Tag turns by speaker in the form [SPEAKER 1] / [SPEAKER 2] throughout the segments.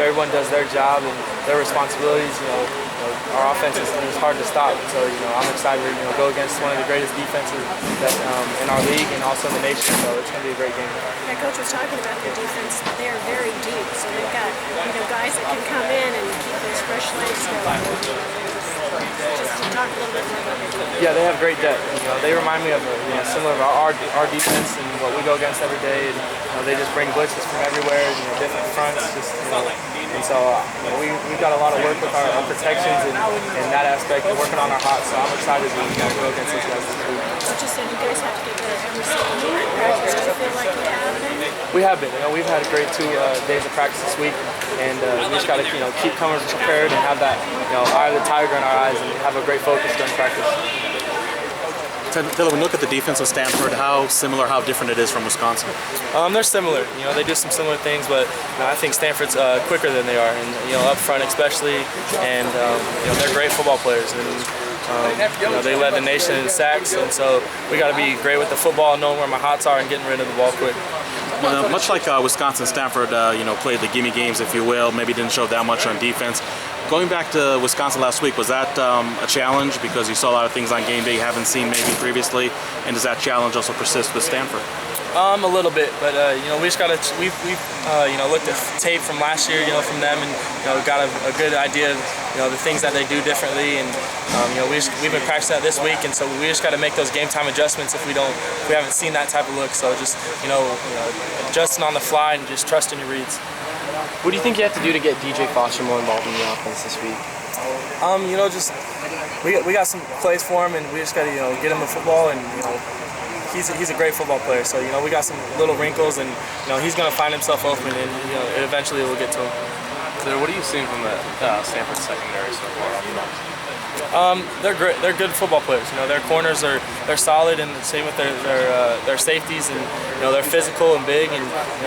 [SPEAKER 1] everyone does their job and their responsibilities, our offense is hard to stop. So, I'm excited to go against one of the greatest defenses that, in our league and also in the nation. So it's going to be a great game.
[SPEAKER 2] Yeah, Coach was talking about their defense. They are very deep, so they've got guys that can come in and keep those fresh legs going. Just to talk a little bit more about their defense.
[SPEAKER 1] Yeah, they have great depth. They remind me of similar to our defense and what we go against every day. And, they just bring blitzes from everywhere, different fronts. And so we've got a lot of work with our protections and that aspect, and working on our hots. So I'm excited to go against these guys this week.
[SPEAKER 2] You just said you guys have to get better every single week. Practice. Do you feel like you have been?
[SPEAKER 1] We have been. We've had a great 2 days of practice this week, and we just got to keep coming prepared and have that eye of the tiger in our eyes and have a great focus during practice.
[SPEAKER 3] Taylor, when you look at the defense of Stanford, how similar, how different it is from Wisconsin?
[SPEAKER 1] They're similar. They do some similar things, but I think Stanford's quicker than they are, and up front especially. And they're great football players, and they led the nation in sacks. And so we got to be great with the football, knowing where my hots are, and getting rid of the ball quick.
[SPEAKER 3] Much like Wisconsin, Stanford, played the gimme games, if you will. Maybe didn't show that much on defense. Going back to Wisconsin last week, was that a challenge because you saw a lot of things on game day you haven't seen maybe previously? And does that challenge also persist with Stanford?
[SPEAKER 1] A little bit, but we just gotta we've looked at tape from last year, from them, and got a good idea of the things that they do differently, and we've been practicing that this week, and so we just got to make those game time adjustments if we haven't seen that type of look. So just adjusting on the fly and just trusting your reads.
[SPEAKER 4] What do you think you have to do to get DJ Foster more involved in the offense this week?
[SPEAKER 1] We got some plays for him, and we just got to get him the football, and he's a great football player. So we got some little wrinkles, and he's going to find himself open, and eventually we'll get to him.
[SPEAKER 5] So what are you seeing from the Stanford secondary so far?
[SPEAKER 1] They're great. They're good football players. Their corners they're solid, and the same with their safeties, and they're physical and big, and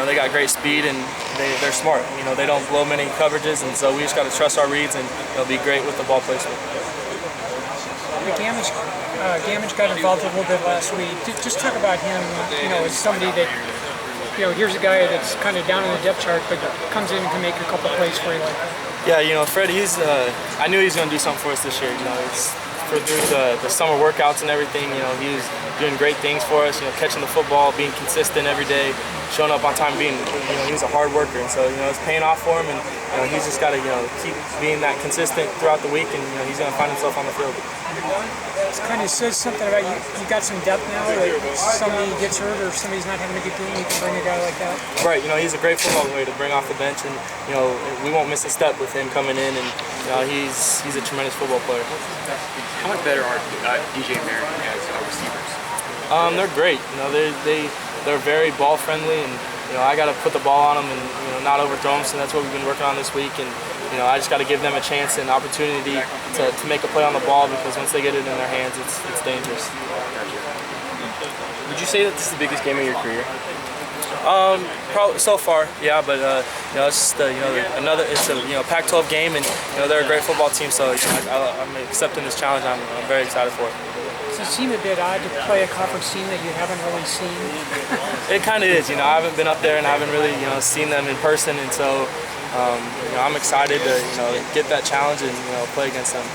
[SPEAKER 1] they got great speed, and they're smart. They don't blow many coverages, and so we just got to trust our reads, and they'll be great with the ball placement.
[SPEAKER 6] Gamage got involved a little bit last week. Just talk about him, as somebody that, here's a guy that's kind of down in the depth chart, but comes in and can make a couple plays for you like that.
[SPEAKER 1] Yeah, Fred, I knew he was going to do something for us this year. Through the summer workouts and everything, he was doing great things for us, catching the football, being consistent every day, showing up on time, he was a hard worker, and so, it's paying off for him, and, he's just got to, keep being that consistent throughout the week, and, he's going to find himself on the field.
[SPEAKER 6] It kind of says something about you got some depth now, like somebody gets hurt or somebody's not having a good game, you can bring a guy like that.
[SPEAKER 1] Right, he's a great football player to bring off the bench, and, we won't miss a step with him coming in, and, he's a tremendous football player.
[SPEAKER 4] How much better are DJ and Merrick as receivers?
[SPEAKER 1] They're great. They're very ball friendly, and I got to put the ball on them and not overthrow them. So that's what we've been working on this week, and I just got to give them a chance and opportunity to make a play on the ball, because once they get it in their hands, it's dangerous.
[SPEAKER 4] Would you say that this is the biggest game of your career?
[SPEAKER 1] Probably so far, yeah. But it's just it's a Pac-12 game, and they're a great football team. So I'm accepting this challenge. I'm very excited for it.
[SPEAKER 6] Does it seem a bit odd to play a conference team that you haven't really seen?
[SPEAKER 1] It kind of is. I haven't been up there, and I haven't really seen them in person, and so I'm excited to get that challenge and play against them.